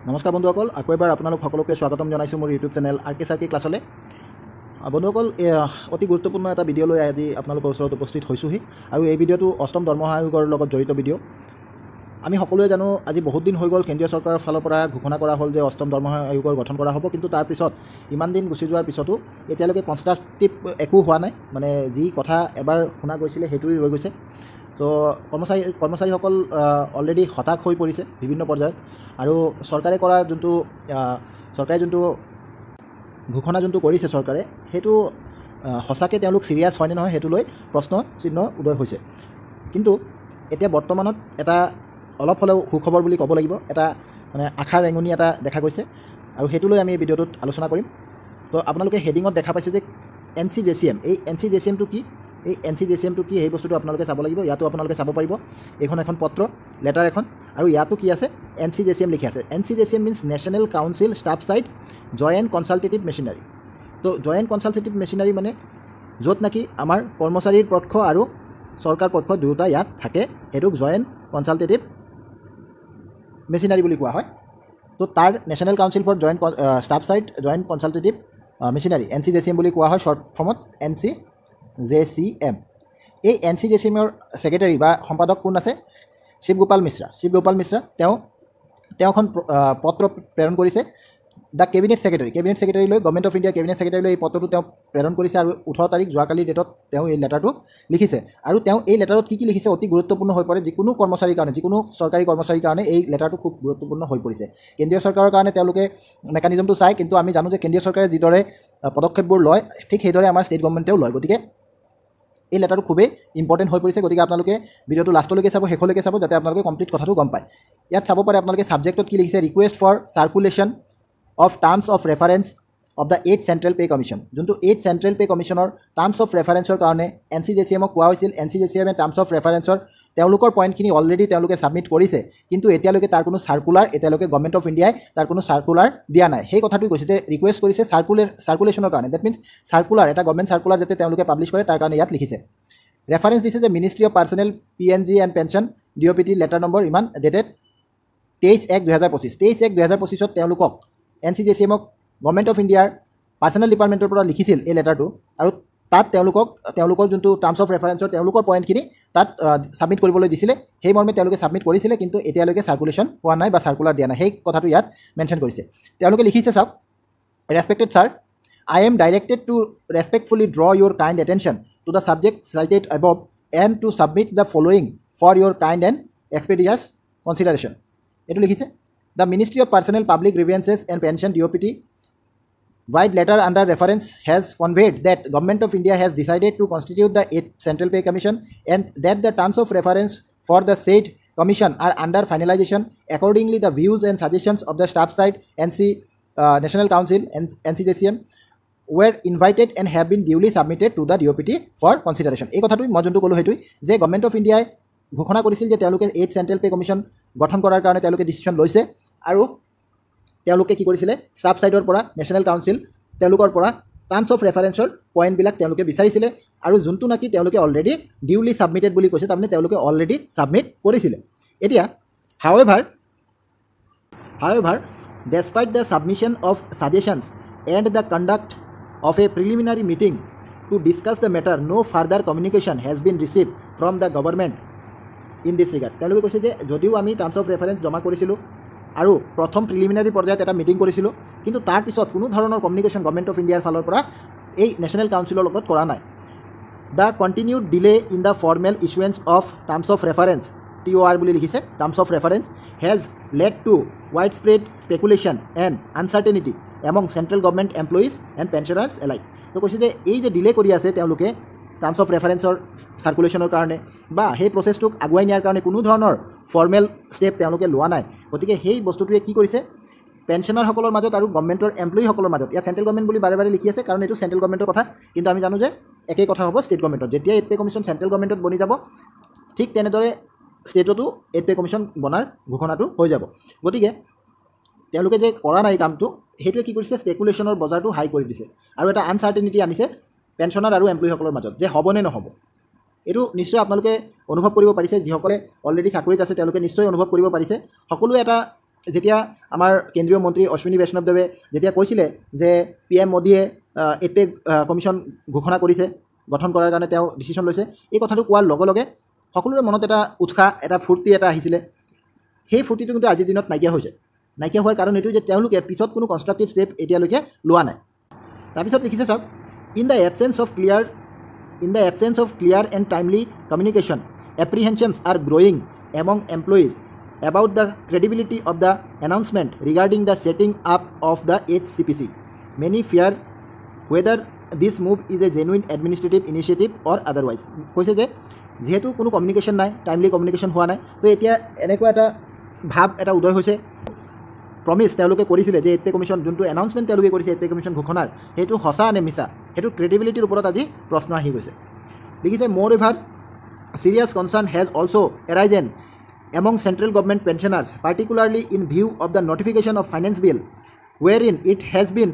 নমস্কাৰ বন্ধুসকল, আকৌ এবাৰ আপোনালোক সকলোকে স্বাগতম জনাইছোঁ মোৰ ইউটিউব চেনেল RK ক্লাছলৈ। বন্ধুসকল, অতি গুৰুত্বপূৰ্ণ এটা ভিডিঅ' লৈ আজি আপোনালোকৰ ওচৰত উপস্থিত হৈছোঁহি। আৰু এই ভিডিঅ'টো অষ্টম দৰমহা আয়োগৰ লগত জড়িত ভিডিঅ'। আমি সকলোৱে জানো আজি বহুত দিন হৈ গ'ল কেন্দ্ৰীয় চৰকাৰৰ ফালৰ পৰা ঘোষণা কৰা হ'ল যে অষ্টম দৰমহা আয়োগৰ গঠন কৰা হ'ব, কিন্তু তাৰ পিছত ইমান দিন গুচি যোৱাৰ পিছতো এতিয়ালৈকে কনষ্ট্ৰাকটিভ একো হোৱা নাই। মানে যি কথা এবাৰ শুনা গৈছিলে সেইটোৱেই ৰৈ গৈছে। তো কৰ্মচাৰীসকল অলৰেডি হতাশ হৈ পৰিছে বিভিন্ন পৰ্যায়ত। আৰু চৰকাৰে কৰা যোনটো ঘোষণা কৰিছে চৰকাৰে, সেইটো সঁচাকৈ তেওঁলোক চিৰিয়াছ হয়নে নহয় সেইটো লৈ প্ৰশ্ন চিহ্ন উদয় হৈছে। কিন্তু এতিয়া বৰ্তমানত এটা অলপ হ'লেও সুখবৰ বুলি ক'ব লাগিব, এটা মানে আশাৰ ৰেঙনি এটা দেখা গৈছে, আৰু সেইটো লৈ আমি এই ভিডিঅ'টোত আলোচনা কৰিম। তো আপোনালোকে হেডিঙত দেখা পাইছে যে NCJCM। এই NCJCMটো কি, সেই বস্তুটো আপোনালোকে চাব লাগিব। ইয়াতো আপোনালোকে চাব পাৰিব, এইখন এখন পত্ৰ, লেটাৰ এখন, আৰু ইয়াতো কি আছে, NCJCM লিখি আছে। NCJCM means national council staff side joint consultative machinery. তো জয়েণ্ট কনচালটেটিভ মেচিনাৰী মানে য'ত নেকি আমাৰ কৰ্মচাৰীৰ পক্ষ আৰু চৰকাৰ পক্ষ দুয়োটা ইয়াত থাকে, সেইটোক জয়েণ্ট কনচালটেটিভ মেচিনাৰী বুলি কোৱা হয়। তো তাৰ national council for joint staff side joint consultative machinery NCJCM বুলি কোৱা হয়, শ্বৰ্ট ফৰ্মত NCJCM। এই NCJCMৰ ছেক্ৰেটাৰী বা সম্পাদক কোন আছে? শিৱগোপাল মিশ্ৰা। তেওঁ এখন পত্ৰ প্ৰেৰণ কৰিছে দ্য কেবিনেট ছেক্ৰেটাৰীলৈ, গভৰ্ণমেণ্ট অফ ইণ্ডিয়াৰ কেবিনেট ছেক্ৰেটাৰীলৈ এই পত্ৰটো তেওঁ প্ৰেৰণ কৰিছে। আৰু 18 তাৰিখ যোৱাকালিৰ ডেটত তেওঁ এই লেটাৰটো লিখিছে। আৰু তেওঁ এই লেটাৰত কি লিখিছে অতি গুৰুত্বপূৰ্ণ হৈ পৰে। যিকোনো কৰ্মচাৰীৰ কাৰণে, যিকোনো চৰকাৰী কৰ্মচাৰীৰ কাৰণে এই লেটাৰটো খুব গুৰুত্বপূৰ্ণ হৈ পৰিছে। কেন্দ্ৰীয় চৰকাৰৰ কাৰণে তেওঁলোকে মেকানিজমটো চায়, কিন্তু আমি জানো যে কেন্দ্ৰীয় চৰকাৰে যিদৰে পদক্ষেপবোৰ লয় ঠিক সেইদৰে আমাৰ ষ্টেট গভৰ্ণমেণ্টেও লয়। গতিকে এই লেটাৰটো খুবেই ইম্পৰ্টেণ্ট হৈ পৰিছে। গতিকে আপোনালোকে ভিডিঅ'টো লাষ্টলৈকে চাব, শেষলৈকে চাব, যাতে আপোনালোকে কমপ্লিট কথাটো গম পায়। ইয়াত চাব পাৰে আপোনালোকে ছাবজেক্টত কি লিখিছে, request for circulation of terms of reference of the 8th central pay' commission. যোনটো 8th চেণ্ট্ৰেল পে' কমিশ্যনৰ টাৰ্মছ অফ ৰেফাৰেঞ্চৰ কাৰণে NCJCMক কোৱা হৈছিল। NCJCMে টাৰ্মছ অফ ৰেফাৰেঞ্চৰ তেওঁলোকৰ পইণ্টখিনি অলৰেডি তেওঁলোকে ছাবমিট কৰিছে, কিন্তু এতিয়ালৈকে তাৰ কোনো চাৰ্কুলাৰ, এতিয়ালৈকে গভৰ্ণমেণ্ট অফ ইণ্ডিয়াই তাৰ কোনো চাৰ্কুলাৰ দিয়া নাই। সেই কথাটো কৈছে যে ৰিকুৱেষ্ট কৰিছে চাৰ্কুলেশ্যনৰ কাৰণে। ডেট মিনছ চাৰ্কুলাৰ, এটা গভৰ্ণমেণ্ট চাৰ্কুলাৰ যাতে তেওঁলোকে পাব্লিছ কৰে তাৰ কাৰণে ইয়াত লিখিছে। ৰেফাৰেঞ্চ দিছে যে ministry of personal PNG and pension DOPT letter number ইমান ডেটেড 23/1/2025। 23/1/2025 তেওঁলোকক NCJCMক গভৰ্ণমেণ্ট অফ ইণ্ডিয়াৰ পাৰ্চনেল ডিপাৰ্টমেণ্টৰ পৰা লিখিছিল এই লেটাৰটো। আৰু তাত তেওঁলোকৰ যোনটো টাৰ্মছ অফ ৰেফাৰেঞ্চৰ তেওঁলোকৰ পইণ্টখিনি তাত ছাবমিট কৰিবলৈ দিছিলে। সেই মৰ্মে তেওঁলোকে ছাবমিট কৰিছিলে, কিন্তু এতিয়ালৈকে চাৰ্কুলেশ্যন হোৱা নাই বা চাৰ্কুলাৰ দিয়া নাই। সেই কথাটো ইয়াত মেনশ্যন কৰিছে। তেওঁলোকে লিখিছে, চাওক, respected sir, I am directed to respectfully draw your kind attention to the subject cited above and to submit the following for your kind and expeditious consideration. এটো লিখিছে, the Ministry of Personnel, Public Grievances and Pension DOPT wide letter under reference has conveyed that Government of India has decided to constitute the 8th Central Pay Commission and that the terms of reference for the said commission are under finalization. Accordingly, the views and suggestions of the staff side National Council and NCJCM were invited and have been duly submitted to the DOPT for consideration. এই কথাটো মই যোনটো ক'লোঁ সেইটোৱে যে government of ইণ্ডিয়াই ঘোষণা কৰিছিল যে তেওঁলোকে 8th চেণ্ট্ৰেল পে' কমিশ্যন গঠন কৰাৰ কাৰণে তেওঁলোকে ডিচিশ্যন লৈছে। আৰু তেওঁলোকে কি কৰিছিলে, ষ্টাফ ছাইডৰ পৰা নেশ্যনেল কাউন্সিল তেওঁলোকৰ পৰা টাৰ্মছ অফ ৰেফাৰেঞ্চৰ পইণ্টবিলাক তেওঁলোকে বিচাৰিছিলে, আৰু যোনটো নেকি তেওঁলোকে অলৰেডি ডিউলি ছাবমিটেড বুলি কৈছে, তাৰমানে তেওঁলোকে অলৰেডি ছাবমিট কৰিছিলে। এতিয়া however despite the submission of suggestions and the conduct of a preliminary meeting to discuss the matter, no further communication has been received from the government in this regard. তেওঁলোকে কৈছে যে যদিও আমি terms of reference জমা কৰিছিলোঁ আৰু প্ৰথম preliminary পৰ্যায়ত এটা মিটিং কৰিছিলোঁ, কিন্তু তাৰ পিছত কোনো ধৰণৰ কমিউনিকেশ্যন গভৰ্ণমেণ্ট অফ ইণ্ডিয়াৰ ফালৰ পৰা এই নেশ্যনেল কাউন্সিলৰ লগত কৰা নাই। The continued delay in the formal issuance of terms of reference TOR বুলি লিখিছে, terms of reference has led to widespread speculation and uncertainty among central government employees and pensioners alike. তো কৈছে যে এই যে ডিলে কৰি আছে তেওঁলোকে টাৰ্মছ অফ ৰেফাৰেঞ্চৰ চাৰ্কুলেশ্যনৰ কাৰণে বা সেই প্ৰচেছটোক আগুৱাই নিয়াৰ কাৰণে কোনো ধৰণৰ ফৰ্মেল ষ্টেপ তেওঁলোকে লোৱা নাই। গতিকে সেই বস্তুটোৱে কি কৰিছে, পেঞ্চনাৰসকলৰ মাজত আৰু গভৰ্ণমেণ্টৰ এমপ্লয়িসকলৰ মাজত, ইয়াত চেণ্ট্ৰেল গভৰ্ণমেণ্ট বুলি বাৰে বাৰে লিখি আছে কাৰণ এইটো চেণ্ট্ৰেল গভৰ্ণমেণ্টৰ কথা, কিন্তু আমি জানো যে একেই কথা হ'ব ষ্টেট গভৰ্ণমেণ্টত। যেতিয়া 8th পে' কমিশ্যন চেণ্ট্ৰেল গভৰ্ণমেণ্টত বনি যাব, ঠিক তেনেদৰে ষ্টেটতো 8th পে' কমিশ্যন বনাৰ ঘোষণাটো হৈ যাব। গতিকে তেওঁলোকে যে কৰা নাই কামটো, সেইটোৱে কি কৰিছে, স্পেকুলেশ্যনৰ বজাৰটো হাই কৰি দিছে আৰু এটা আনচাৰ্টেনিটি আনিছে পেঞ্চনাৰ আৰু এমপ্লয়িসকলৰ মাজত যে হ'বনে নহ'ব। এইটো নিশ্চয় আপোনালোকে অনুভৱ কৰিব পাৰিছে, যিসকলে অলৰেডি চাকৰিত আছে তেওঁলোকে নিশ্চয় অনুভৱ কৰিব পাৰিছে। সকলোৱে এটা যেতিয়া আমাৰ কেন্দ্ৰীয় মন্ত্ৰী অশ্বিনী বৈষ্ণৱদেৱে যেতিয়া কৈছিলে যে PM মোদীয়ে 8 পে কমিশ্যন ঘোষণা কৰিছে, গঠন কৰাৰ কাৰণে তেওঁ ডিচিশ্যন লৈছে, এই কথাটো কোৱাৰ লগে লগে সকলোৰে মনত এটা উৎসাহ, এটা ফূৰ্তি এটা আহিছিলে। সেই ফূৰ্তিটো কিন্তু আজিৰ দিনত নাইকিয়া হৈছে। নাইকিয়া হোৱাৰ কাৰণ এইটো যে তেওঁলোকে পিছত কোনো কনষ্ট্ৰাকটিভ ষ্টেপ এতিয়ালৈকে লোৱা নাই। তাৰপিছত লিখিছে চাওক, in the absence of clear and timely communication, apprehensions are growing among employees about the credibility of the announcement regarding the setting up of the HCPC. Many fear whether this move is a genuine administrative initiative or otherwise. কৈছে যে যেহেতু কোনো communication নাই, timely communication হোৱা নাই, তো এতিয়া এনেকুৱা এটা ভাৱ এটা উদয় হৈছে, প্ৰমিছ তেওঁলোকে কৰিছিলে যে 8 পে কমিশ্যন যোনটো এনাউন্সমেণ্ট তেওঁলোকে কৰিছে 8 পে কমিশ্যন ঘোষণাৰ, সেইটো সঁচা নে মিছা, সেইটো ক্ৰেডিবিলিটিৰ ওপৰত আজি প্ৰশ্ন আহি গৈছে। লিখিছে মোৰ ever serious concern has also' arisen among central government pensioners, particularly in view of the notification of finance bill, wherein it has been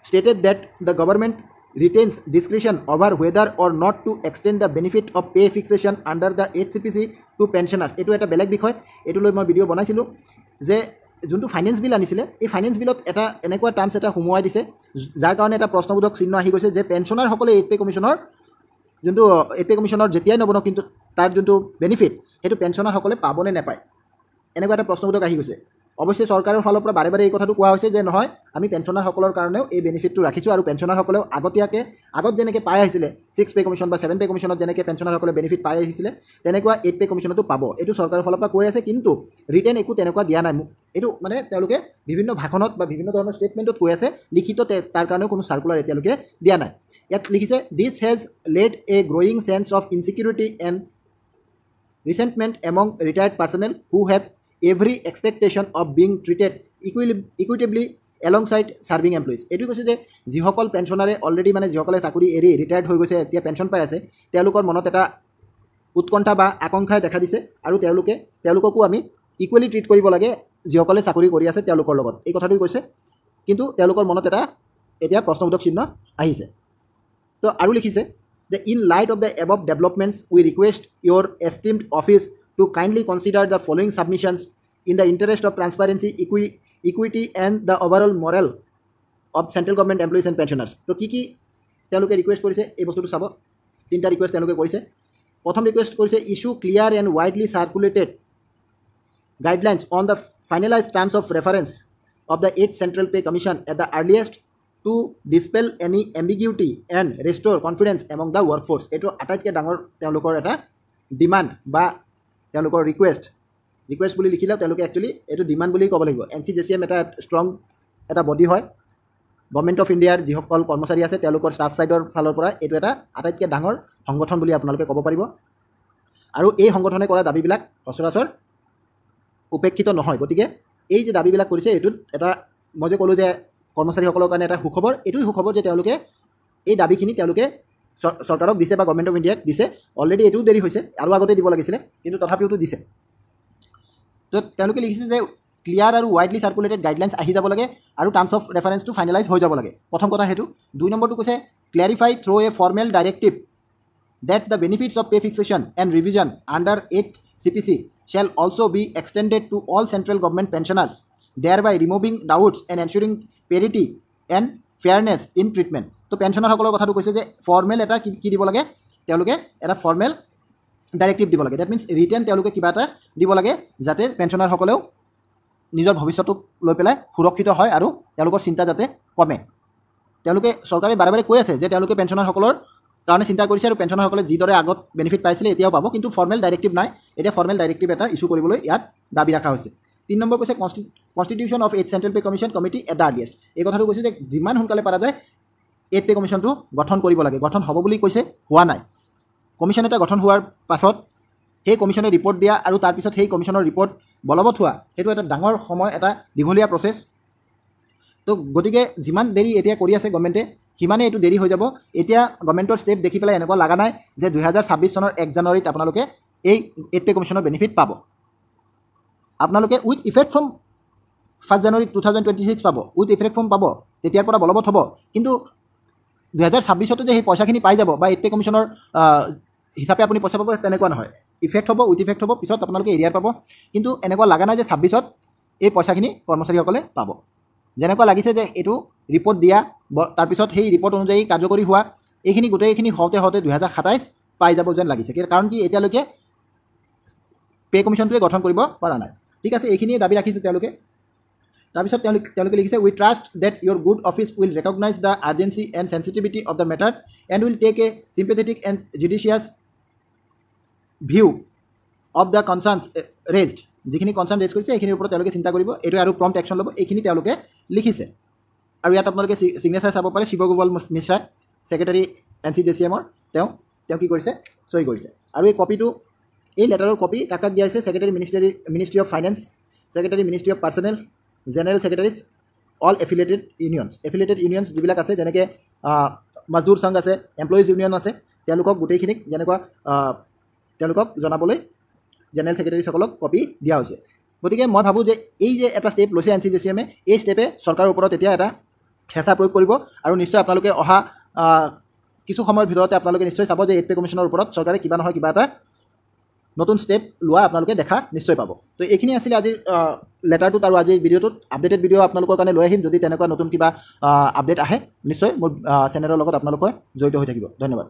stated that the government retains discretion over whether or not to extend the benefit of pay fixation under the HCPC to pensioners. এইটো এটা বেলেগ বিষয়, এইটো লৈ মই video' বনাইছিলোঁ যে যোনটো ফাইনেন্স বিল আনিছিলে, এই ফাইনেন্স বিলত এটা এনেকুৱা টাৰ্মছ এটা সোমোৱাই দিছে যাৰ কাৰণে এটা প্ৰশ্নবোধক চিহ্ন আহি গৈছে যে পেঞ্চনাৰসকলে 8 পে কমিশ্যনৰ যোনটো 8 পে কমিশ্যনৰ যেতিয়াই নবনক কিন্তু তাৰ যোনটো বেনিফিট সেইটো পেঞ্চনাৰসকলে পাবনে নাপায়, এনেকুৱা এটা প্ৰশ্নবোধক আহি গৈছে। অৱশ্যে চৰকাৰৰ ফালৰ পৰা বাৰে বাৰে এই কথাটো কোৱা হৈছে যে নহয়, আমি পেঞ্চনাৰসকলৰ কাৰণেও এই বেনিফিটটো ৰাখিছোঁ আৰু পেঞ্চনাৰসকলেও আগত যেনেকৈ পাই আহিছিলে 6 পে কমিশ্যন বা 7 পে কমিশ্যনত যেনেকৈ পেঞ্চনাৰসকলে বেনিফিট পাই আহিছিলে তেনেকুৱা 8 পে কমিশ্যনতো পাব, এইটো চৰকাৰৰ ফালৰ পৰা কৈ আছে। কিন্তু ৰিটেন একো তেনেকুৱা দিয়া নাই, এইটো মানে তেওঁলোকে বিভিন্ন ভাষণত বা বিভিন্ন ধৰণৰ ষ্টেটমেণ্টত কৈ আছে, লিখিত তাৰ কাৰণেও কোনো চাৰ্কুলাৰ এতিয়ালৈকে দিয়া নাই। ইয়াত লিখিছে this has led a growing sense of insecurity and resentment among retired personnel who have every expectation of being treated equitably alongside serving employees. এইটো কৈছে যে যিসকল পেঞ্চনাৰে অলৰেডি মানে যিসকলে চাকৰি এৰি ৰিটায়াৰ্ড হৈ গৈছে, এতিয়া পেঞ্চন পাই আছে, তেওঁলোকৰ মনত এটা উৎকণ্ঠা বা আকাংক্ষাই দেখা দিছে আৰু তেওঁলোককো আমি ইকুৱেলি ট্ৰিট কৰিব লাগে যিসকলে চাকৰি কৰি আছে তেওঁলোকৰ লগত, এই কথাটোই কৈছে। কিন্তু তেওঁলোকৰ মনত এটা এতিয়া প্ৰশ্নবোধক চিহ্ন আহিছে। তো আৰু লিখিছে যে in light of the above developments, we request your esteemed office to kindly consider the following submissions in the interest of transparency, equity and the overall morale of central government employees and pensioners. তো কি তেওঁলোকে request কৰিছে এই বস্তুটো চাব, তিনিটা request তেওঁলোকে কৰিছে। প্ৰথম ৰিকুৱেষ্ট কৰিছে issue clear and widely circulated guidelines on the finalize terms of reference of the 8th Central Pay Commission at the earliest to dispel any ambiguity and restore confidence among the workforce. এইটো আটাইতকৈ ডাঙৰ তেওঁলোকৰ এটা demand বা তেওঁলোকৰ request বুলি লিখিলেও তেওঁলোকে actually এইটো ডিমাণ্ড বুলি ক'ব লাগিব। NCJCM এটা ষ্ট্ৰং এটা বডি হয়, গভৰ্ণমেণ্ট অফ ইণ্ডিয়াৰ যিসকল কৰ্মচাৰী আছে তেওঁলোকৰ ষ্টাফ ছাইডৰ ফালৰ পৰা এইটো এটা আটাইতকৈ ডাঙৰ সংগঠন বুলি আপোনালোকে ক'ব পাৰিব। আৰু এই সংগঠনে কৰা দাবীবিলাক সচৰাচৰ উপেক্ষিত নহয়। গতিকে এই যে দাবীবিলাক কৰিছে এইটোত এটা মই যে ক'লোঁ যে কৰ্মচাৰীসকলৰ কাৰণে এটা সুখবৰ, এইটোৱে সুখবৰ যে তেওঁলোকে এই দাবীখিনি তেওঁলোকে চৰকাৰক দিছে বা গভৰ্ণমেণ্ট অফ ইণ্ডিয়াক দিছে। অলৰেডি এইটোও দেৰি হৈছে, আৰু আগতে দিব লাগিছিলে, কিন্তু তথাপিওতো দিছে। তো তেওঁলোকে লিখিছে যে ক্লিয়াৰ আৰু ৱাইডলি চাৰ্কুলেটেড গাইডলাইন্স আহি যাব লাগে আৰু টাৰ্মছ অফ ৰেফাৰেন্সটো ফাইনেলাইজ হৈ যাব লাগে। প্ৰথম কথা সেইটো। 2 নম্বৰটো কৈছে clarify through A formal directive that the benefits of pay fixation and revision under 8 CPC shall also be extended to all central government pensioners, thereby removing doubts and ensuring parity and fairness in treatment. তো পেঞ্চনাৰসকলৰ কথাটো কৈছে যে formal এটা কি দিব লাগে, তেওঁলোকে এটা ফৰ্মেল ডাইৰেক্টিভ দিব লাগে। ডেট মিনছ ৰিটেন তেওঁলোকে কিবা এটা দিব লাগে যাতে পেঞ্চনাৰসকলেও নিজৰ ভৱিষ্যতক লৈ পেলাই সুৰক্ষিত হয় আৰু তেওঁলোকৰ চিন্তা যাতে কমে। তেওঁলোকে চৰকাৰে বাৰে বাৰে কৈ আছে যে তেওঁলোকে পেঞ্চনাৰসকলৰ কাৰণে চিন্তা কৰিছে আৰু পেঞ্চনাৰসকলে যিদৰে আগত বেনিফিট পাইছিলে এতিয়াও পাব, কিন্তু ফৰ্মেল ডাইৰেক্টিভ নাই। এতিয়া ফৰ্মেল ডাইৰেক্টিভ এটা ইছ্যু কৰিবলৈ ইয়াত দাবী ৰখা হৈছে। 3 নম্বৰ কৈছে constitution of 8th Central Pay Commission Committee at the earliest. এই কথাটো কৈছে যে যিমান সোনকালে পৰা যায় 8 পে কমিশ্যনটো গঠন কৰিব লাগে। গঠন হ'ব বুলি কৈছে, হোৱা নাই। কমিশ্যন এটা গঠন হোৱাৰ পাছত সেই কমিশ্যনে ৰিপৰ্ট দিয়া আৰু তাৰপিছত সেই কমিশ্যনৰ ৰিপৰ্ট বলবৎ হোৱা, সেইটো এটা ডাঙৰ সময়, এটা দীঘলীয়া প্ৰচেছ। তো গতিকে যিমান দেৰি এতিয়া কৰি আছে গভৰ্ণমেণ্টে সিমানেই এইটো দেৰি হৈ যাব। এতিয়া গভৰ্ণমেণ্টৰ ষ্টেপ দেখি পেলাই এনেকুৱা লগা নাই যে 2026 চনৰ 1 জানুৱাৰীত আপোনালোকে এই 8 পে কমিশ্যনৰ বেনিফিট পাব। আপোনালোকে উইথ ইফেক্ট ফ্ৰম 1 জানুৱাৰী 2026 পাব, উইথ ইফেক্ট ফ্ৰম পাব, তেতিয়াৰ পৰা বলবৎ হ'ব। কিন্তু 2026তো যে সেই পইচাখিনি পাই যাব বা 8 পে কমিশ্যনৰ হিচাপে আপুনি পইচা পাব তেনেকুৱা নহয়। ইফেক্ট হ'ব, উইথ ইফেক্ট হ'ব, পিছত আপোনালোকে এৰিয়াৰ পাব। কিন্তু এনেকুৱা লগা নাই যে 26ত এই পইচাখিনি কৰ্মচাৰীসকলে পাব। যেনেকুৱা লাগিছে যে এইটো ৰিপৰ্ট দিয়া তাৰপিছত সেই ৰিপৰ্ট অনুযায়ী কাৰ্যকৰী হোৱা এইখিনি গোটেইখিনি হওঁতে 2027 পাই যাব যেন লাগিছে। কাৰণ কি এতিয়ালৈকে পে' কমিশ্যনটোৱে গঠন কৰিব পৰা নাই। ঠিক আছে, এইখিনিয়ে দাবী ৰাখিছে তেওঁলোকে। তাৰপিছত তেওঁলোকে লিখিছে we trust that your good office will recognize the urgency and sensitivity of the matter and will take a sympathetic and judicious view of the concerns raised. যিখিনি কনচাৰ্ণ ৰেজ কৰিছে এইখিনিৰ ওপৰত তেওঁলোকে চিন্তা কৰিব, এইটো আৰু প্ৰম্পট একশ্যন ল'ব, এইখিনি তেওঁলোকে লিখিছে। আৰু ইয়াত আপোনালোকে ছিগনেচাৰ চাব পাৰে, শিৱগোপাল মিশ্ৰা ছেক্ৰেটাৰী NCJCM-ৰ তেওঁ কি কৰিছে, চহী কৰিছে। আৰু এই কপিটো, এই লেটাৰৰ কপি কাক দিয়া হৈছে, secretary ministry of finance, secretary ministry of personnel, general secretaries all affiliated unions যিবিলাক আছে, যেনেকৈ মজদুৰ সংঘ আছে, এমপ্লয়িজ ইউনিয়ন আছে, তেওঁলোকক গোটেইখিনিক যেনেকুৱা তেওঁলোকক জনাবলৈ জেনেৰেল ছেক্ৰেটাৰীসকলক কপি দিয়া হৈছে। গতিকে মই ভাবোঁ যে এই যে এটা ষ্টেপ লৈছে NCJCM-এ, এই ষ্টেপে চৰকাৰৰ ওপৰত এতিয়া এটা হেঁচা প্ৰয়োগ কৰিব। আৰু নিশ্চয় আপোনালোকে অহা কিছু সময়ৰ ভিতৰতে আপোনালোকে নিশ্চয় চাব যে 8 পে' কমিশ্যনৰ ওপৰত চৰকাৰে কিবা নহয় কিবা এটা নতুন ষ্টেপ লোৱা আপোনালোকে দেখা নিশ্চয় পাব। তো এইখিনি আছিলে আজিৰ লেটাৰটোত আৰু আজিৰ ভিডিঅ'টোত। আপডেটেড ভিডিঅ' আপোনালোকৰ কাৰণে লৈ আহিম। যদি তেনেকুৱা নতুন কিবা আপডেট আহে নিশ্চয় মোৰ চেনেলৰ লগত আপোনালোকে জড়িত হৈ থাকিব। ধন্যবাদ।